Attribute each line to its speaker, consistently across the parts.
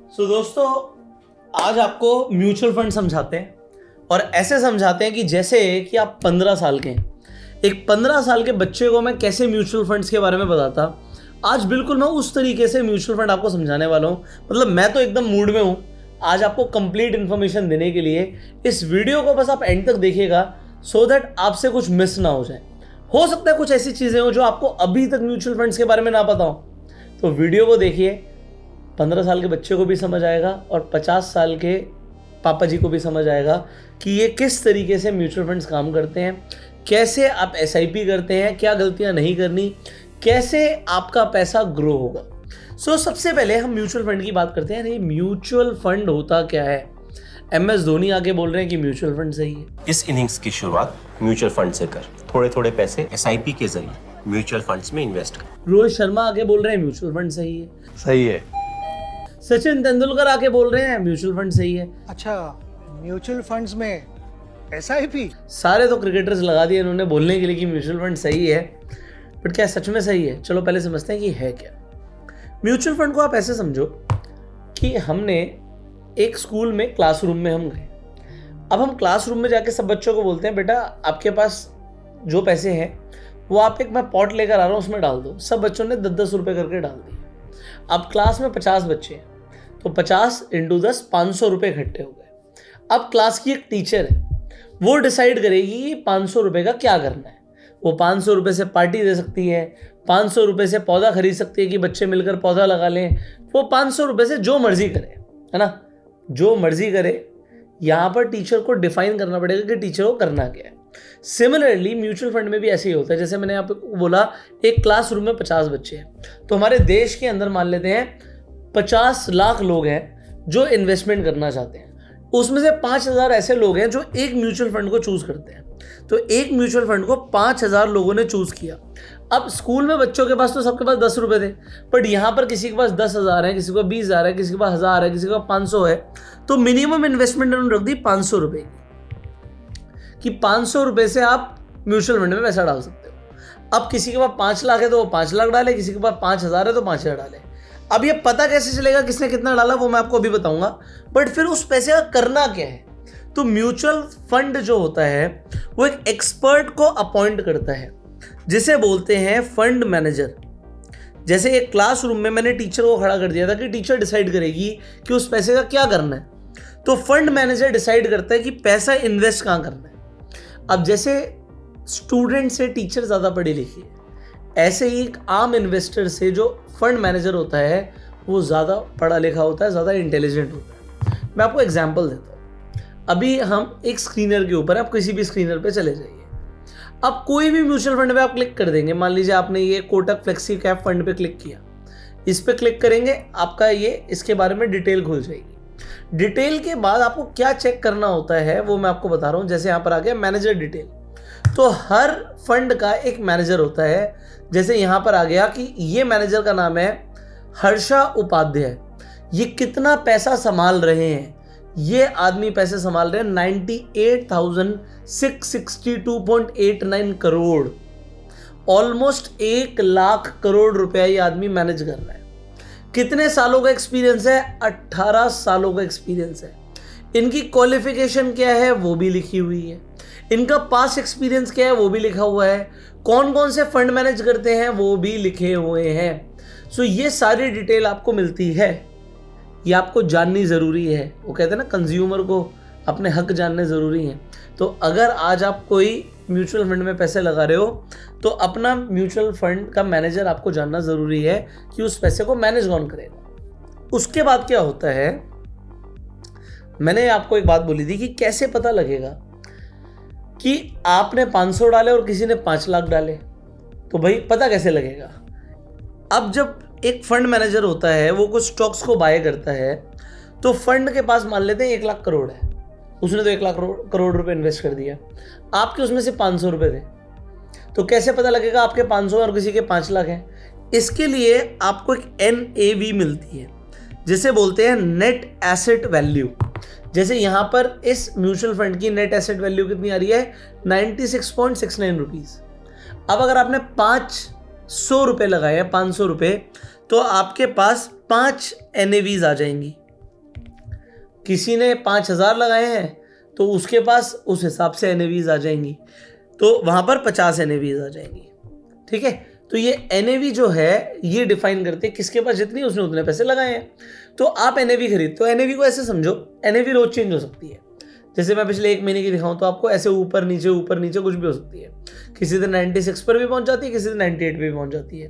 Speaker 1: दोस्तों आज आपको म्यूचुअल फंड समझाते हैं और ऐसे समझाते हैं कि जैसे कि आप 15 साल के हैं। एक 15 साल के बच्चे को मैं कैसे म्यूचुअल फंड्स के बारे में बताता, आज बिल्कुल मैं उस तरीके से म्यूचुअल फंड आपको समझाने वाला हूँ। मतलब मैं तो एकदम मूड में हूँ आज आपको कंप्लीट इन्फॉर्मेशन देने के लिए। इस वीडियो को बस आप एंड तक देखिएगा सो दैट आपसे कुछ मिस ना हो जाए। हो सकता है कुछ ऐसी चीज़ें हो जो आपको अभी तक म्यूचुअल फंड्स के बारे में ना पता हो, तो वीडियो को देखिए। 15 साल के बच्चे को भी समझ आएगा और 50 साल के पापा जी को भी समझ आएगा कि ये किस तरीके से म्यूचुअल फंड्स काम करते हैं, कैसे आप एसआईपी करते हैं, क्या गलतियां नहीं करनी, कैसे आपका पैसा ग्रो होगा। सबसे पहले हम म्यूचुअल फंड की बात करते हैं। ये म्यूचुअल फंड होता क्या है? MS धोनी आके बोल रहे हैं कि म्यूचुअल फंड सही है।
Speaker 2: इस इनिंग्स की शुरुआत म्यूचुअल फंड से कर, थोड़े थोड़े पैसे SIP के जरिए म्यूचुअल फंड्स में इन्वेस्ट कर।
Speaker 1: रोहित शर्मा आके बोल रहे हैं म्यूचुअल फंड सही है।
Speaker 3: सही है।
Speaker 1: सचिन तेंदुलकर आके बोल रहे हैं म्यूचुअल फंड सही है।
Speaker 4: अच्छा, म्यूचुअल फंड्स में SIP?
Speaker 1: सारे तो क्रिकेटर्स लगा दिए इन्होंने बोलने के लिए कि म्यूचुअल फंड सही है, बट क्या सच में सही है? चलो पहले समझते हैं कि है क्या। म्यूचुअल फंड को आप ऐसे समझो कि हमने एक स्कूल में क्लासरूम में हम गए। अब हम क्लासरूम में जाके सब बच्चों को बोलते हैं बेटा आपके पास जो पैसे हैं वो आप एक मैं पॉट लेकर आ रहा हूँ उसमें डाल दो। सब बच्चों ने 10-10 रुपये करके डाल दिए। अब क्लास में 50 बच्चे हैं तो 50 × 10 500 रुपये इकट्ठे हो गए। अब क्लास की एक टीचर है, वो डिसाइड करेगी कि 500 रुपये का क्या करना है। वो 500 रुपये से पार्टी दे सकती है, 500 रुपये से पौधा खरीद सकती है कि बच्चे मिलकर पौधा लगा लें। वो 500 रुपये से जो मर्जी करे, है ना, जो मर्जी करे। यहाँ पर टीचर को डिफाइन करना पड़ेगा कि टीचर को करना क्या है। सिमिलरली म्यूचुअल फंड में भी ऐसे ही होता है। जैसे मैंने आपको बोला एक क्लासरूम में 50 बच्चे हैं, तो हमारे देश के अंदर मान लेते हैं 50 लाख लोग हैं जो इन्वेस्टमेंट करना चाहते हैं। उसमें से 5000 ऐसे लोग हैं जो एक म्यूचुअल फंड को चूज करते हैं। तो एक म्यूचुअल फंड को 5000 लोगों ने चूज किया। अब स्कूल में बच्चों के पास तो सबके पास 10 रुपए थे, बट यहाँ पर किसी के पास 10,000 है, किसी के पास 20,000 है, किसी के पास 1000 है, किसी के पास 500 है। तो मिनिमम इन्वेस्टमेंट उन्होंने रख दी 500 रुपए की, कि 500 रुपए से आप म्यूचुअल फंड में पैसा डाल सकते हो। अब किसी के पास 5 लाख है तो वो 5 लाख डाले, किसी के पास 5000 है तो 5000 डाले। अब ये पता कैसे चलेगा किसने कितना डाला वो मैं आपको अभी बताऊंगा, बट फिर उस पैसे का करना क्या है। तो म्यूचुअल फंड जो होता है वो एक एक्सपर्ट को अपॉइंट करता है जिसे बोलते हैं फंड मैनेजर। जैसे एक क्लासरूम में मैंने टीचर को खड़ा कर दिया था कि टीचर डिसाइड करेगी कि उस पैसे का क्या करना है, तो फंड मैनेजर डिसाइड करता है कि पैसा इन्वेस्ट कहाँ करना है। अब जैसे स्टूडेंट से टीचर ज़्यादा पढ़े लिखे, ऐसे ही एक आम इन्वेस्टर से जो फंड मैनेजर होता है वो ज़्यादा पढ़ा लिखा होता है, ज़्यादा इंटेलिजेंट होता है। मैं आपको एग्जांपल देता हूँ। अभी हम एक स्क्रीनर के ऊपर, आप किसी भी स्क्रीनर पे चले जाइए। अब कोई भी म्यूचुअल फंड पे आप क्लिक कर देंगे। मान लीजिए आपने ये कोटक फ्लेक्सी कैप फंड पे क्लिक किया, इस पे क्लिक करेंगे, आपका ये इसके बारे में डिटेल खुल जाएगी। डिटेल के बाद आपको क्या चेक करना होता है वो मैं आपको बता रहा हूँ। जैसे यहाँ पर आ गया मैनेजर डिटेल, तो हर फंड का एक मैनेजर होता है। जैसे यहाँ पर आ गया कि ये मैनेजर का नाम है हर्षा उपाध्याय, ये कितना पैसा संभाल रहे हैं, ये आदमी पैसे संभाल रहे हैं 98,662.89 करोड़, ऑलमोस्ट 1 लाख करोड़ रुपया ये आदमी मैनेज कर रहा है। कितने सालों का एक्सपीरियंस है? 18 सालों का एक्सपीरियंस है। इनकी क्वालिफिकेशन क्या है वो भी लिखी हुई है, इनका पास्ट एक्सपीरियंस क्या है वो भी लिखा हुआ है, कौन कौन से फंड मैनेज करते हैं वो भी लिखे हुए हैं। ये सारी डिटेल आपको मिलती है, ये आपको जाननी ज़रूरी है। वो कहते हैं ना कंज्यूमर को अपने हक जानने ज़रूरी हैं। तो अगर आज आप कोई म्यूचुअल फंड में पैसे लगा रहे हो तो अपना म्यूचुअल फंड का मैनेजर आपको जानना ज़रूरी है कि उस पैसे को मैनेज कौन करेगा। उसके बाद क्या होता है, मैंने आपको एक बात बोली थी कि कैसे पता लगेगा कि आपने 500 डाले और किसी ने 5 लाख डाले, तो भाई पता कैसे लगेगा। अब जब एक फंड मैनेजर होता है वो कुछ स्टॉक्स को बाय करता है, तो फंड के पास मान लेते हैं 1 लाख करोड़ है, उसने तो 1 लाख करोड़ रुपए इन्वेस्ट कर दिया, आपके उसमें से 500 रुपए थे, तो कैसे पता लगेगा आपके 500 और किसी के 5 लाख हैं। इसके लिए आपको एक NAV मिलती है जिसे बोलते हैं नेट एसेट वैल्यू। जैसे यहाँ पर इस म्यूचुअल फंड की नेट एसेट वैल्यू कितनी आ रही है? 96.69 रुपीज़। अब अगर आपने 500 रुपये लगाए हैं, 500 रुपये, तो आपके पास 5 NAVs आ जाएंगी। किसी ने 5,000 लगाए हैं तो उसके पास उस हिसाब से NAVs आ जाएंगी, तो वहाँ पर 50 NAVs आ जाएंगी। ठीक है, तो ये NAV जो है ये डिफाइन करते हैं किसके पास जितनी उसने उतने पैसे लगाए हैं। तो आप NAV खरीदते हो, NAV को ऐसे समझो, NAV रोज चेंज हो सकती है। जैसे मैं पिछले 1 महीने की दिखाऊं तो आपको ऐसे ऊपर नीचे कुछ भी हो सकती है। किसी दिन 96 पर भी पहुंच जाती है, किसी दिन 98 पे भी पहुंच जाती है।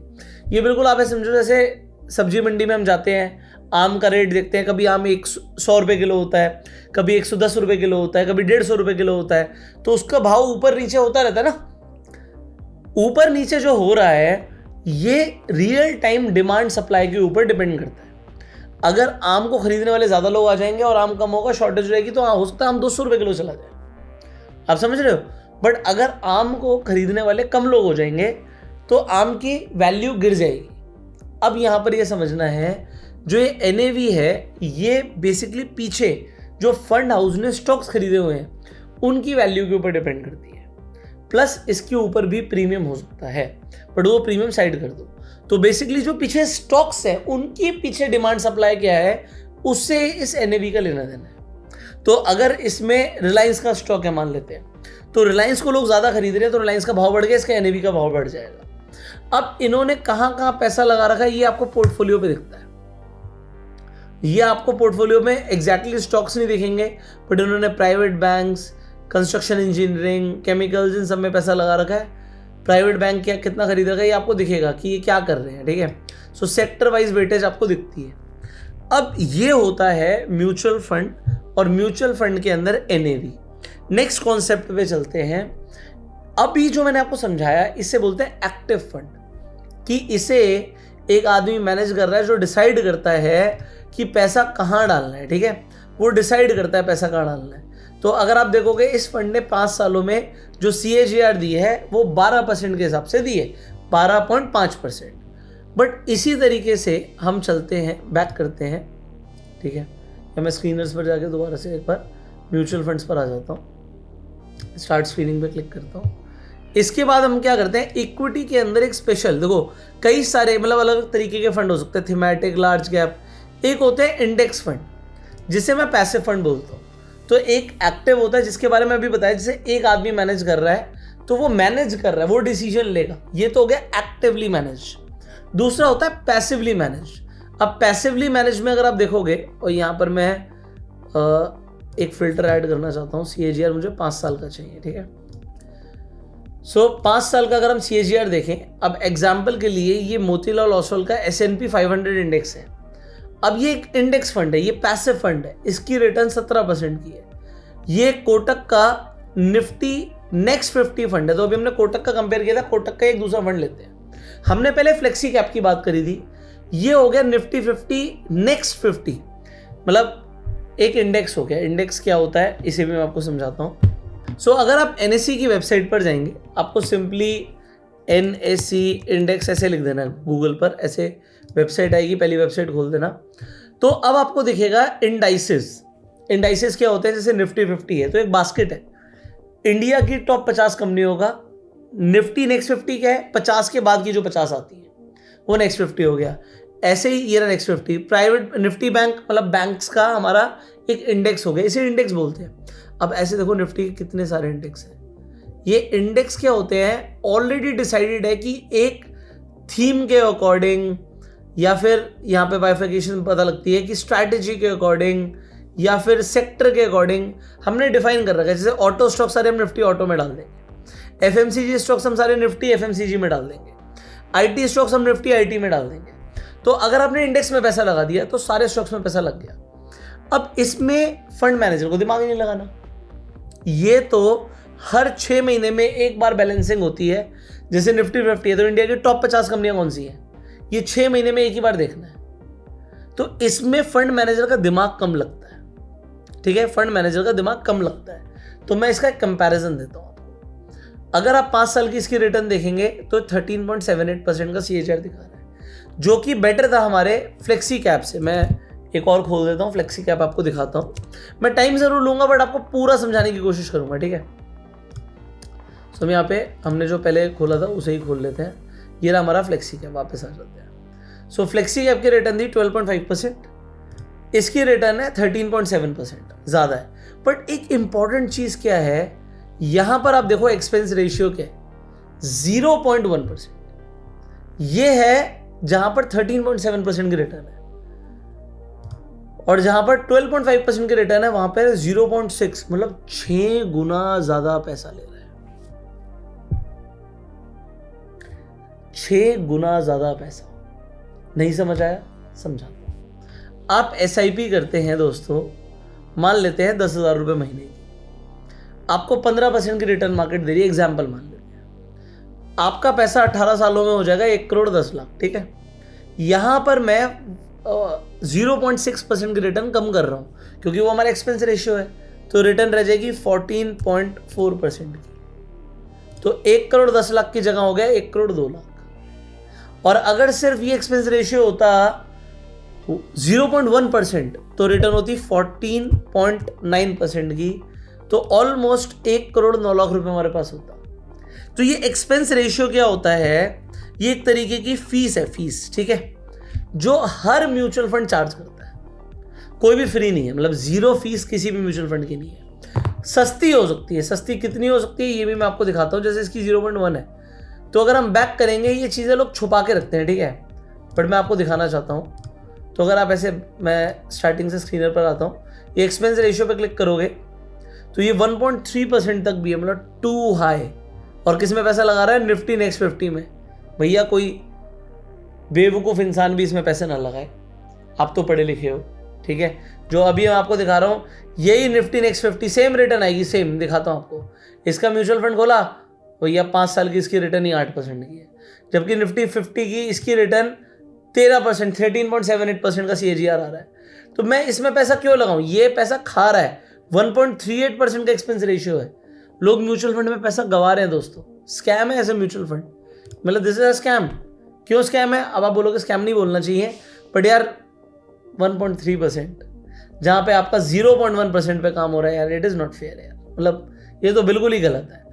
Speaker 1: ये बिल्कुल आप ऐसे समझो जैसे सब्जी मंडी में हम जाते हैं, आम का रेट देखते हैं, कभी आम 100 रुपये किलो होता है, कभी 110 रुपये किलो होता है, कभी 150 रुपये किलो होता है, तो उसका भाव ऊपर नीचे होता रहता है ना। ऊपर नीचे जो हो रहा है ये रियल टाइम डिमांड सप्लाई के ऊपर डिपेंड करता है। अगर आम को खरीदने वाले ज़्यादा लोग आ जाएंगे और आम कम होगा, शॉर्टेज रहेगी, तो हो सकता है आम 200 रुपये किलो चला जाए। आप समझ रहे हो? बट अगर आम को खरीदने वाले कम लोग हो जाएंगे तो आम की वैल्यू गिर जाएगी। अब यहाँ पर ये समझना है, जो ये NAV है ये बेसिकली पीछे जो फंड हाउस ने स्टॉक्स खरीदे हुए हैं उनकी वैल्यू के ऊपर डिपेंड करती है। प्लस इसके ऊपर भी प्रीमियम हो सकता है, बट वो प्रीमियम साइड कर दो। तो बेसिकली जो पीछे स्टॉक्स है उनके पीछे डिमांड सप्लाई क्या है, उससे इस NAV का लेना देना है। तो अगर इसमें रिलायंस का स्टॉक है मान लेते हैं, तो रिलायंस को लोग ज़्यादा खरीद रहे हैं तो रिलायंस का भाव बढ़ गया, इसका NAV का भाव बढ़ जाएगा। अब इन्होंने कहाँ पैसा लगा रखा है ये आपको पोर्टफोलियो पे दिखता है। ये आपको पोर्टफोलियो में एग्जैक्टली स्टॉक्स नहीं दिखेंगे, बट इन्होंने private banks, construction engineering, chemicals, इन सब में पैसा लगा रखा है। प्राइवेट बैंक क्या कितना खरीद रखा है ये आपको दिखेगा कि ये क्या कर रहे हैं। ठीक है, सो सेक्टर वाइज वेटेज आपको दिखती है। अब ये होता है म्यूचुअल फंड, और म्यूचुअल फंड के अंदर NAV। नेक्स्ट कॉन्सेप्ट पे चलते हैं। अभी जो मैंने आपको समझाया इससे बोलते हैं एक्टिव फंड, कि इसे एक आदमी मैनेज कर रहा है जो डिसाइड करता है कि पैसा कहाँ डालना है। ठीक है, वो डिसाइड करता है पैसा कहाँ डालना है। तो अगर आप देखोगे इस फंड ने 5 सालों में जो CAGR दी है वो 12% के हिसाब से दी है, 12.5%। बट इसी तरीके से हम चलते हैं, बैक करते हैं। ठीक है, या मैं स्क्रीनर्स पर जाके दोबारा से एक बार म्यूचुअल फंड्स पर आ जाता हूँ, स्टार्ट स्क्रीनिंग पे क्लिक करता हूँ। इसके बाद हम क्या करते हैं, इक्विटी के अंदर एक स्पेशल, देखो कई सारे मतलब अलग तरीके के फंड हो सकते हैं, थीमेटिक, लार्ज कैप। एक होते हैं इंडेक्स फंड, जिसे मैं पैसिव फंड बोलता हूँ। तो एक एक्टिव होता है जिसके बारे में अभी बताया, जिसे एक आदमी मैनेज कर रहा है, तो वो मैनेज कर रहा है, वो डिसीजन लेगा, ये तो हो गया एक्टिवली मैनेज। दूसरा होता है पैसिवली मैनेज। अब पैसिवली मैनेज में अगर आप देखोगे, और यहाँ पर मैं एक फिल्टर ऐड करना चाहता हूँ, CAGR मुझे 5 साल का चाहिए। ठीक है, सो 5 साल का अगर हम CAGR देखें, अब एग्जाम्पल के लिए ये मोतीलाल ओसवाल का S&P 500 इंडेक्स है। अब ये एक इंडेक्स फंड है, ये पैसिव फंड है, इसकी रिटर्न 17% की है। ये कोटक का निफ्टी नेक्स्ट 50 फंड है। तो अभी हमने कोटक का कंपेयर किया था, कोटक का एक दूसरा फंड लेते हैं। हमने पहले फ्लेक्सी कैप की बात करी थी, ये हो गया निफ्टी 50 नेक्स्ट 50, मतलब एक इंडेक्स हो गया। इंडेक्स क्या होता है इसे भी मैं आपको समझाता हूँ। सो अगर आप NSE की वेबसाइट पर जाएंगे, आपको सिंपली NSE इंडेक्स ऐसे लिख देना गूगल पर, ऐसे वेबसाइट आएगी, पहली वेबसाइट खोल देना। तो अब आपको दिखेगा इंडाइसेस। इंडाइसेस क्या होते हैं, जैसे निफ्टी 50 है तो एक बास्केट है, इंडिया की टॉप 50 कंपनियों का। निफ्टी नेक्स्ट 50 क्या है, 50 के बाद की जो 50 आती है वो नेक्स्ट 50 हो गया। ऐसे ही ये रहा नेक्स्ट 50। प्राइवेट निफ्टी बैंक मतलब बैंक्स का हमारा एक इंडेक्स हो गया, इसे इंडेक्स बोलते हैं। अब ऐसे देखो निफ्टी के कितने सारे इंडेक्स हैं। ये इंडेक्स क्या होते हैं, ऑलरेडी डिसाइडेड है कि एक थीम के अकॉर्डिंग, या फिर यहाँ पे बाइफिकेशन पता लगती है कि स्ट्रैटेजी के अकॉर्डिंग या फिर सेक्टर के अकॉर्डिंग हमने डिफाइन कर रखा है। जैसे ऑटो स्टॉक सारे हम निफ्टी ऑटो में डाल देंगे, FMCG स्टॉक्स हम सारे निफ्टी FMCG में डाल देंगे, IT स्टॉक्स हम निफ्टी IT में डाल देंगे। तो अगर आपने इंडेक्स में पैसा लगा दिया तो सारे स्टॉक्स में पैसा लग गया। अब इसमें फंड मैनेजर को दिमाग ही नहीं लगाना, ये तो हर 6 महीने में एक बार बैलेंसिंग होती है। जैसे निफ्टी 50 है तो इंडिया की टॉप 50 कंपनियां कौन सी हैं, ये 6 महीने में एक ही बार देखना है। तो इसमें फंड मैनेजर का दिमाग कम लगता है। ठीक है, फंड मैनेजर का दिमाग कम लगता है। तो मैं इसका एक कंपैरिजन देता हूँ आपको। अगर आप 5 साल की इसकी रिटर्न देखेंगे तो 13.78% का CAGR दिखा रहा है, जो कि बेटर था हमारे फ्लेक्सी कैप से। मैं एक और खोल देता हूँ, फ्लेक्सी कैप आपको दिखाता हूँ। मैं टाइम जरूर लूंगा बट आपको पूरा समझाने की कोशिश करूंगा। ठीक है, तो यहाँ पे हमने जो पहले खोला था उसे ही खोल लेते हैं। ये रहा हमारा फ्लेक्सी कैप, वापस आ जाते हैं। सो फ्लेक्सी कैप की रिटर्न दी 12.5%। इसकी रिटर्न है 13.7%, ज़्यादा है। बट एक इंपॉर्टेंट चीज़ क्या है, यहां पर आप देखो एक्सपेंस रेशियो क्या है, 0.1%। ये है जहां पर 13.7% की रिटर्न है, और जहां पर 12.5% की रिटर्न है वहां पर 0.6, मतलब 6 गुना ज्यादा पैसा ले रहा है। 6 गुना ज्यादा पैसा। नहीं समझ आया? समझाता हूं। आप SIP करते हैं दोस्तों, मान लेते हैं 10,000 रुपये महीने की, आपको 15% की रिटर्न मार्केट दे रही है, एग्जाम्पल मान लेते हैं। आपका पैसा 18 सालों में हो जाएगा 1 करोड़ 10 लाख, ठीक है। यहां पर मैं 0.6% की रिटर्न कम कर रहा हूं क्योंकि वो हमारा एक्सपेंस रेशियो है, तो रिटर्न रह जाएगी 14.4% की। तो 1 करोड़ 10 लाख की जगह हो गया 1 करोड़ 2 लाख। और अगर सिर्फ ये एक्सपेंस रेशियो होता 0.1% तो रिटर्न होती 14.9% की, तो ऑलमोस्ट 1 करोड़ 9 लाख रुपए हमारे पास होता। तो ये एक्सपेंस रेशियो क्या होता है, ये एक तरीके की फीस है, फीस, ठीक है, जो हर म्यूचुअल फंड चार्ज करता है। कोई भी फ्री नहीं है, मतलब जीरो फीस किसी भी म्यूचुअल फंड की नहीं है। सस्ती हो सकती है, सस्ती कितनी हो सकती है ये भी मैं आपको दिखाता हूं। जैसे इसकी 0.1 है, तो अगर हम बैक करेंगे, ये चीज़ें लोग छुपा के रखते हैं, ठीक है, बट मैं आपको दिखाना चाहता हूँ। तो अगर आप ऐसे, मैं स्टार्टिंग से स्क्रीनर पर आता हूँ, ये एक्सपेंस रेशियो पे क्लिक करोगे तो ये 1.3% तक भी है, मतलब टू हाई। और किस में पैसा लगा रहा है? निफ्टी नेक्स्ट 50 में। भैया कोई बेवकूफ़ इंसान भी इसमें पैसे ना लगाए, आप तो पढ़े लिखे हो, ठीक है। जो अभी मैं आपको दिखा रहा हूँ यही निफ्टी नेक्स्ट 50, सेम रिटर्न आएगी, सेम दिखाता हूँ आपको। इसका म्यूचुअल फंड खोला भैया, 5 साल की इसकी रिटर्न ही 8% की है, जबकि निफ्टी 50 की इसकी रिटर्न 13%, 13.78% का CAGR आ रहा है। तो मैं इसमें पैसा क्यों लगाऊं? ये पैसा खा रहा है, 1.38% का एक्सपेंस रेशियो है। लोग म्यूचुअल फंड में पैसा गवा रहे हैं दोस्तों, स्कैम है ऐसे म्यूचुअल फंड, मतलब दिस इज अ स्कैम। क्यों स्कैम है? अब आप बोलोगे स्कैम नहीं बोलना चाहिए, बट यार 1.3% जहाँ पे आपका 0.1% पे काम हो रहा है यार, इट इज़ नॉट फेयर यार, मतलब ये तो बिल्कुल ही गलत है।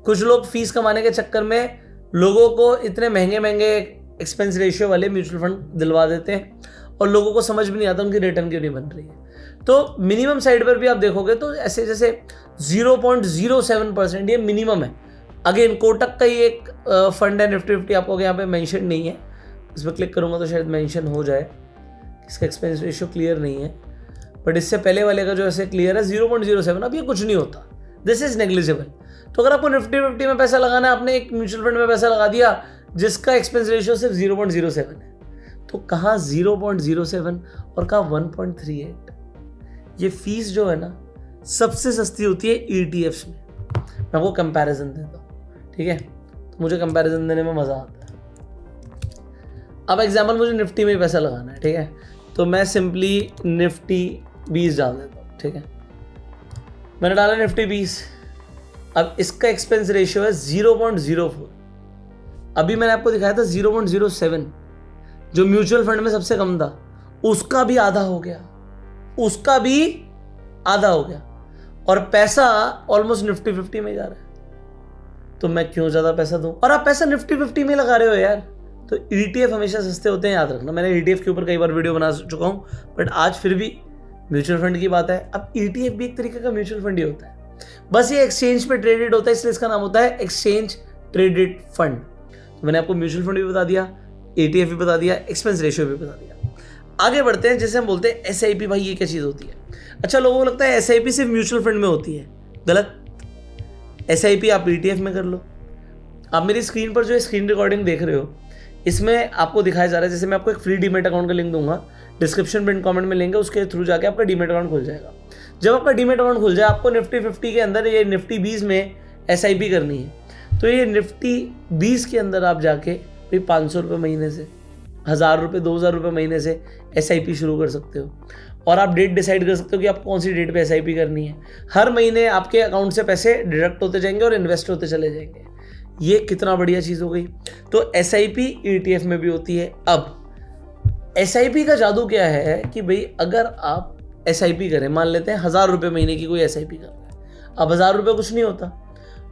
Speaker 1: कुछ लोग फीस कमाने के चक्कर में लोगों को इतने महंगे महंगे एक्सपेंस रेशियो वाले म्यूचुअल फंड दिलवा देते हैं और लोगों को समझ भी नहीं आता उनकी रिटर्न क्यों नहीं बन रही है। तो मिनिमम साइड पर भी आप देखोगे तो ऐसे जैसे 0.07% ये मिनिमम है। अगेन कोटक का ही एक फंड है निफ्टी 50, आपको यहाँ पे मेंशन नहीं है, इस पर क्लिक करूँगा तो शायद मेंशन हो जाए, इसका एक्सपेंस रेशियो क्लियर नहीं है, बट इससे पहले वाले का जो ऐसे क्लियर है 0.07। अब ये कुछ नहीं होता, दिस इज नेग्लिजिबल। तो अगर आपको निफ्टी 50 में पैसा लगाना है, आपने एक म्यूचुअल फंड में पैसा लगा दिया जिसका एक्सपेंस रेशियो सिर्फ 0.07 है, तो कहाँ 0.07 और कहाँ 1.38। ये फीस जो है ना सबसे सस्ती होती है ETFs में। मैं आपको कंपैरिजन देता हूँ, ठीक है, तो मुझे कंपैरिजन देने में मज़ा आता है। अब एग्जाम्पल मुझे निफ्टी में पैसा लगाना है, ठीक है, तो मैं सिंपली निफ्टी 20 डाल देता हूँ, ठीक है, मैंने डाला निफ्टी 20। अब इसका एक्सपेंस रेशियो है 0.04। अभी मैंने आपको दिखाया था 0.07, जो म्यूचुअल फंड में सबसे कम था, उसका भी आधा हो गया, उसका भी आधा हो गया, और पैसा ऑलमोस्ट निफ्टी 50 में जा रहा है। तो मैं क्यों ज़्यादा पैसा दूं? और आप पैसा निफ्टी 50 में लगा रहे हो यार। तो ETF हमेशा सस्ते होते हैं, याद रखना। मैंने ETF के ऊपर कई बार वीडियो बना चुका हूं, बट आज फिर भी म्यूचुअल फंड की बात है। अब ETF भी एक तरीके का म्यूचुअल फंड ही होता है, बस ये एक्सचेंज पे ट्रेडेड होता है, इसलिए इसका नाम होता है एक्सचेंज ट्रेडेड फंड। तो मैंने आपको म्यूचुअल फंड भी बता दिया, ETF भी बता दिया, एक्सपेंस रेशियो भी बता दिया। आगे बढ़ते हैं, जैसे हम बोलते हैं SIP। भाई ये क्या चीज़ होती है? अच्छा, लोगों को लगता है SIP सिर्फ म्यूचुअल फंड में होती है, गलत। SIP आप ETF में कर लो। आप मेरी स्क्रीन पर जो स्क्रीन रिकॉर्डिंग देख रहे हो, इसमें आपको दिखाया जा रहा है, जैसे मैं आपको एक फ्री डीमेट अकाउंट का लिंक दूंगा, डिस्क्रिप्शन में कमेंट में लेंगे, उसके थ्रू जाके आपका डीमेट अकाउंट खुल जाएगा। जब आपका डीमेट अकाउंट खुल जाए, आपको निफ्टी 50 के अंदर ये निफ्टी 20 में SIP करनी है। तो ये निफ्टी 20 के अंदर आप जाके 500 रुपये महीने से, 1000 रुपये, 2000 रुपये महीने से SIP शुरू कर सकते हो। और आप डेट डिसाइड कर सकते हो कि आप कौन सी डेट पे SIP करनी है। हर महीने आपके अकाउंट से पैसे डिडक्ट होते जाएंगे और इन्वेस्ट होते चले जाएंगे। ये कितना बढ़िया चीज़ हो गई। तो SIP ETF में भी होती है। अब SIP का जादू क्या है कि भाई अगर आप SIP करें, मान लेते हैं 1000 रुपये महीने की कोई SIP कर रहा है, अब 1000 रुपये कुछ नहीं होता,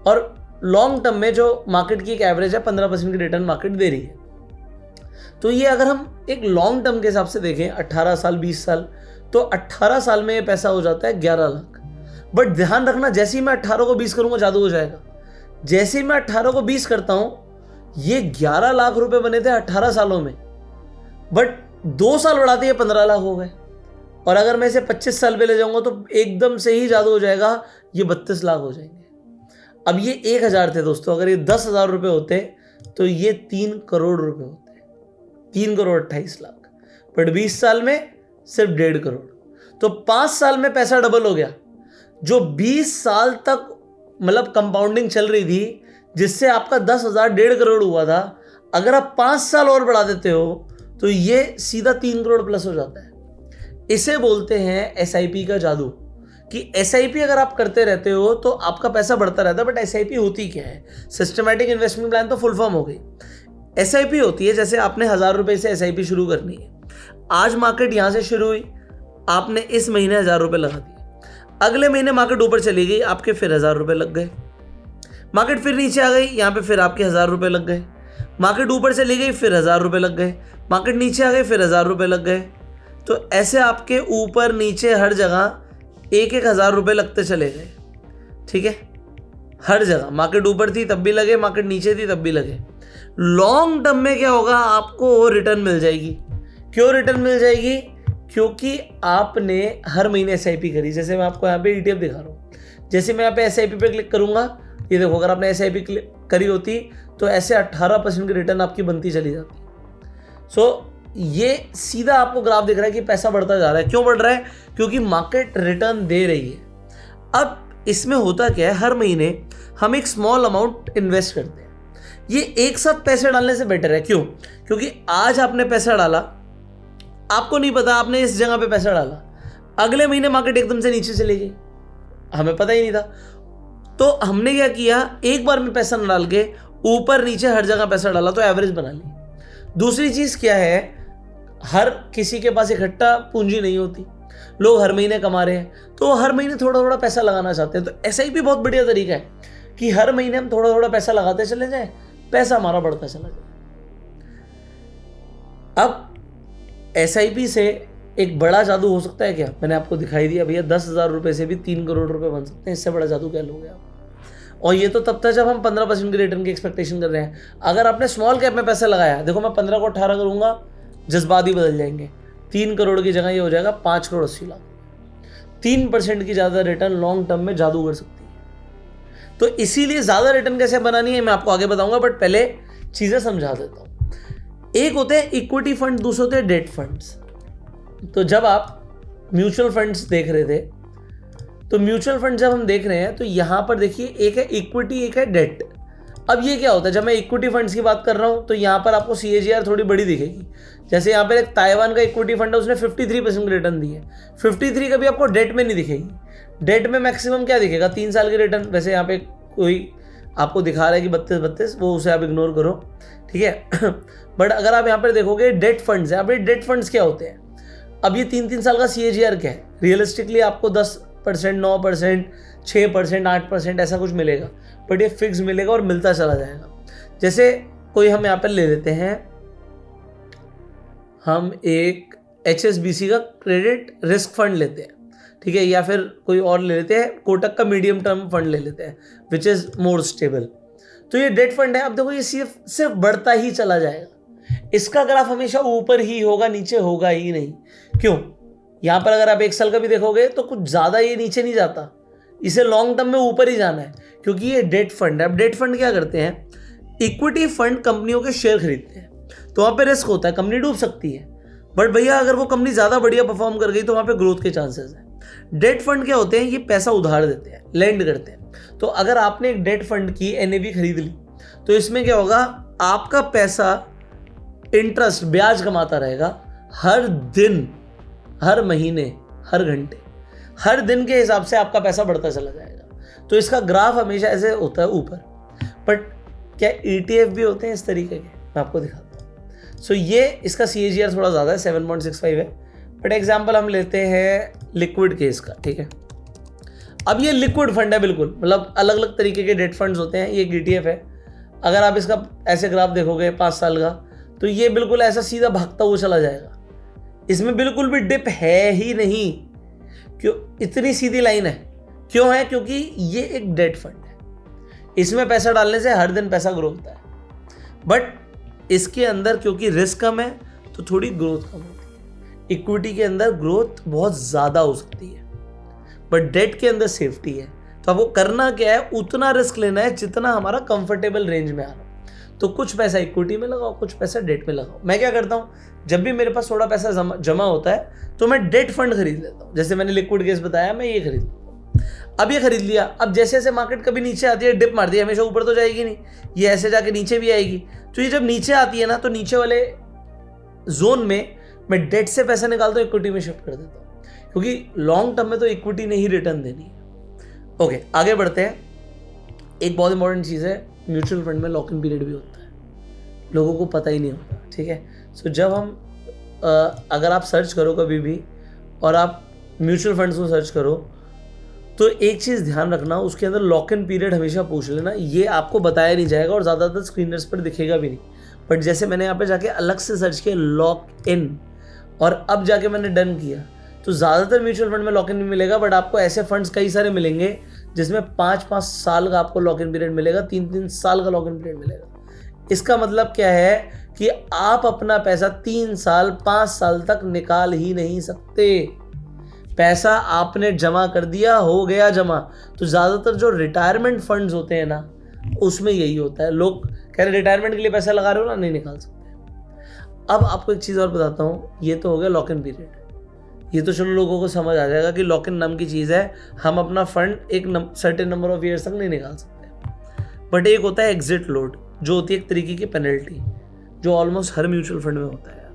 Speaker 1: और लॉन्ग टर्म में जो मार्केट की एक एवरेज है 15% की रिटर्न मार्केट दे रही है। तो ये अगर हम एक लॉन्ग टर्म के हिसाब से देखें, 18 साल 20 साल, तो 18 साल में ये पैसा हो जाता है 11 लाख। बट ध्यान रखना, जैसे ही मैं 18 को 20 करूंगा जादू हो जाएगा। जैसे ही मैं 18 को 20 करता हूं, ये 11 लाख रुपए बने थे 18 सालों में, बट 2 साल बढ़ाते ये 15 लाख हो गए। और अगर मैं इसे 25 साल पे ले जाऊंगा तो एकदम से ही जादू हो जाएगा, ये 32 लाख हो जाएंगे। अब ये 1000 थे दोस्तों, अगर ये 10,000 रुपए होते तो ये 3 करोड़ रुपए होते, 3 करोड़ 28 लाख। बट 20 साल में सिर्फ 1.5 करोड़। तो 5 साल में पैसा डबल हो गया। जो 20 साल तक मतलब कंपाउंडिंग चल रही थी, जिससे आपका 10,000 1.5 करोड़ हुआ था, अगर आप 5 साल और बढ़ा देते हो तो ये सीधा 3 करोड़ प्लस हो जाता है। इसे बोलते हैं एसआईपी का जादू, कि एसआईपी अगर आप करते रहते हो तो आपका पैसा बढ़ता रहता है। बट एसआईपी होती क्या है? सिस्टमैटिक इन्वेस्टमेंट प्लान तो फुल फॉर्म हो गई। एसआईपी होती है, जैसे आपने 1000 रुपए से एसआईपी शुरू करनी है। आज मार्केट यहां से शुरू हुई, आपने इस महीने 1000 रुपए लगा दिए, अगले महीने मार्केट ऊपर चली गई, आपके फिर 1000 रुपए लग गए। मार्केट फिर नीचे आ गई, यहाँ पे फिर आपके 1000 रुपए लग गए। मार्केट ऊपर चली गई, फिर 1000 रुपए लग गए। मार्केट नीचे आ गई, फिर 1000 रुपए लग गए। तो ऐसे आपके ऊपर नीचे हर जगह 1,000 रुपए लगते चले गए। ठीक है, हर जगह मार्केट ऊपर थी तब भी लगे, मार्केट नीचे थी तब भी लगे। लॉन्ग टर्म में क्या होगा? आपको रिटर्न मिल जाएगी। क्यों रिटर्न मिल जाएगी? क्योंकि आपने हर महीने एसआईपी करी। जैसे मैं आपको यहाँ पे ईटीएफ दिखा रहा हूँ, जैसे मैं यहाँ पे एसआईपी पे क्लिक करूंगा, ये देखो, अगर आपने एसआईपी करी होती तो ऐसे 18% की रिटर्न आपकी बनती चली जाती। सो ये सीधा आपको ग्राफ दिख रहा है कि पैसा बढ़ता जा रहा है। क्यों बढ़ रहा है? क्योंकि मार्केट रिटर्न दे रही है। अब इसमें होता क्या है, हर महीने हम एक स्मॉल अमाउंट इन्वेस्ट करते हैं। ये एक साथ पैसे डालने से बेटर है। क्यों? क्योंकि आज आपने पैसा डाला, आपको नहीं पता आपने इस जगह पे पैसा डाला, अगले महीने मार्केट एकदम से नीचे चली गई, हमें पता ही नहीं था। तो हमने क्या किया, एक बार में पैसा न डाल के ऊपर नीचे हर जगह पैसा डाला, तो एवरेज बना ली। दूसरी चीज क्या है, हर किसी के पास इकट्ठा पूंजी नहीं होती, लोग हर महीने कमा रहे हैं, तो हर महीने थोड़ा थोड़ा पैसा लगाना चाहते हैं। तो एसआईपी बहुत बढ़िया तरीका है कि हर महीने हम थोड़ा थोड़ा पैसा लगाते चले जाएं, पैसा हमारा बढ़ता चला जाए। अब एसआईपी से एक बड़ा जादू हो सकता है क्या? मैंने आपको दिखाई दिया भैया, 10,000 रुपए से भी 3 करोड़ रुपए बन सकते हैं। इससे बड़ा जादू क्या लोगे आप? और ये तो तब था जब हम 15% की रिटर्न की एक्सपेक्टेशन कर रहे हैं। अगर आपने स्मॉल कैप में पैसा लगाया, देखो मैं 15 को 18 करूंगा, जज्बात ही बदल जाएंगे। 3 करोड़ की जगह ये हो जाएगा 5 करोड़ 80 लाख। 3% की ज़्यादा रिटर्न लॉन्ग टर्म में जादू कर सकती है। तो इसीलिए ज़्यादा रिटर्न कैसे बनानी है मैं आपको आगे बताऊंगा, बट पहले चीज़ें समझा देता हूँ। एक होते हैं इक्विटी फंड, दूसरे होते हैं डेट फंड्स। तो जब आप म्यूचुअल फंड्स देख रहे थे, तो म्यूचुअल फंड जब हम देख रहे हैं तो यहाँ पर देखिए, एक है इक्विटी, एक है डेट। अब ये क्या होता है, जब मैं इक्विटी फंड्स की बात कर रहा हूँ तो यहाँ पर आपको CAGR थोड़ी बड़ी दिखेगी। जैसे यहाँ पर एक ताइवान का इक्विटी फंड है, उसने 53% की रिटर्न दी है। 53 कभी आपको डेट में नहीं दिखेगी। डेट में मैक्सिमम क्या दिखेगा, 3 साल की रिटर्न। वैसे यहाँ पे कोई आपको दिखा रहा है कि 32, वो उसे आप इग्नोर करो, ठीक है। बट अगर आप यहाँ पर देखोगे डेट फंड्स है। अब ये डेट फंड्स क्या होते हैं? अब ये 3 साल का CAGR क्या है? रियलिस्टिकली आपको 10%, 9%, 6%, 8% ऐसा कुछ मिलेगा, बट ये फिक्स मिलेगा और मिलता चला जाएगा। जैसे कोई हम यहाँ पर ले लेते हैं, हम एक HSBC का क्रेडिट रिस्क फंड लेते हैं, ठीक है, या फिर कोई और ले लेते हैं, कोटक का मीडियम टर्म फंड ले लेते हैं, विच इज़ मोर स्टेबल। तो ये डेट फंड है। अब देखो ये सिर्फ बढ़ता ही चला जाएगा, इसका ग्राफ हमेशा ऊपर ही होगा, नीचे होगा ही नहीं। क्यों? यहाँ पर अगर आप 1 साल का भी देखोगे तो कुछ ज़्यादा ये नीचे नहीं जाता, इसे लॉन्ग टर्म में ऊपर ही जाना है, क्योंकि ये डेट फंड है। अब डेट फंड क्या करते हैं, इक्विटी फंड कंपनियों के शेयर खरीदते हैं, तो वहाँ पे रिस्क होता है, कंपनी डूब सकती है, बट भैया अगर वो कंपनी ज़्यादा बढ़िया परफॉर्म कर गई तो वहाँ पे ग्रोथ के चांसेस हैं। डेट फंड क्या होते हैं, ये पैसा उधार देते हैं, लेंड करते हैं। तो अगर आपने एक डेट फंड की NAV खरीद ली, तो इसमें क्या होगा, आपका पैसा इंटरेस्ट, ब्याज कमाता रहेगा हर दिन, हर महीने, हर घंटे, हर दिन के हिसाब से आपका पैसा बढ़ता चला जाएगा। तो इसका ग्राफ हमेशा ऐसे होता है ऊपर। बट क्या ETF भी होते हैं इस तरीके के? मैं आपको दिखाता हूँ। सो ये इसका CAGR थोड़ा ज़्यादा है, 7.65 है। बट एग्जाम्पल हम लेते हैं लिक्विड केस का, ठीक है। अब ये लिक्विड फंड है बिल्कुल, मतलब अलग अलग तरीके के डेट फंड्स होते हैं। ये एक ETF है। अगर आप इसका ऐसे ग्राफ देखोगे 5 साल का, तो ये बिल्कुल ऐसा सीधा भागता हुआ चला जाएगा। इसमें बिल्कुल भी डिप है ही नहीं। क्यों? इतनी सीधी लाइन है। क्यों है? क्योंकि ये एक डेट फंड है, इसमें पैसा डालने से हर दिन पैसा ग्रो होता है, बट इसके अंदर क्योंकि रिस्क कम है तो थोड़ी ग्रोथ कम होती है। इक्विटी के अंदर ग्रोथ बहुत ज़्यादा हो सकती है, बट डेट के अंदर सेफ्टी है। तो आपको करना क्या है, उतना रिस्क लेना है जितना हमारा कंफर्टेबल रेंज में आ रहा हो। तो कुछ पैसा इक्विटी में लगाओ, कुछ पैसा डेट में लगाओ। मैं क्या करता हूँ, जब भी मेरे पास थोड़ा पैसा जमा होता है तो मैं डेट फंड खरीद लेता हूँ। जैसे मैंने लिक्विड गैस बताया, मैं ये खरीद लेता हूँ। अब ये खरीद लिया, अब जैसे जैसे मार्केट कभी नीचे आती है, डिप मारती है, हमेशा ऊपर तो जाएगी नहीं, ये ऐसे जाके नीचे भी आएगी। तो ये जब नीचे आती है ना, तो नीचे वाले जोन में मैं डेट से पैसा निकालता हूँ, इक्विटी में शिफ्ट कर देता हूँ, क्योंकि लॉन्ग टर्म में तो इक्विटी ने ही रिटर्न देनी है। ओके, आगे बढ़ते हैं। एक बहुत इंपॉर्टेंट चीज़ है, म्यूचुअल फंड में लॉक इन पीरियड भी होता है, लोगों को पता ही नहीं होता। ठीक है, सो जब हम अगर आप सर्च करो कभी भी और आप म्यूचुअल फंड्स को सर्च करो, तो एक चीज़ ध्यान रखना, उसके अंदर लॉक इन पीरियड हमेशा पूछ लेना। ये आपको बताया नहीं जाएगा और ज़्यादातर स्क्रीनर्स पर दिखेगा भी नहीं, बट जैसे मैंने यहाँ पे जाके अलग से सर्च किया लॉक इन, और अब जाके मैंने डन किया, तो ज़्यादातर म्यूचुअल फंड में लॉक इन नहीं मिलेगा, बट आपको ऐसे फंड्स कई सारे मिलेंगे जिसमें 5-5 साल का आपको लॉक इन पीरियड मिलेगा, 3-3 साल का लॉक इन पीरियड मिलेगा। इसका मतलब क्या है कि आप अपना पैसा 3 साल 5 साल तक निकाल ही नहीं सकते। पैसा आपने जमा कर दिया, हो गया जमा। तो ज़्यादातर जो रिटायरमेंट फंड्स होते हैं ना, उसमें यही होता है, लोग कह रहे रिटायरमेंट के लिए पैसा लगा रहे हो ना, नहीं निकाल सकते। अब आपको एक चीज़ और बताता हूँ, ये तो हो गया लॉक इन पीरियड। ये तो चलो लोगों को समझ आ जाएगा कि लॉक इन नाम की चीज़ है, हम अपना फंड एक सर्टेन नंबर ऑफ ईयर्स तक नहीं निकाल सकते। बट एक होता है एग्जिट लोड, जो होती है एक तरीके की पेनल्टी, जो ऑलमोस्ट हर म्यूचुअल फंड में होता है।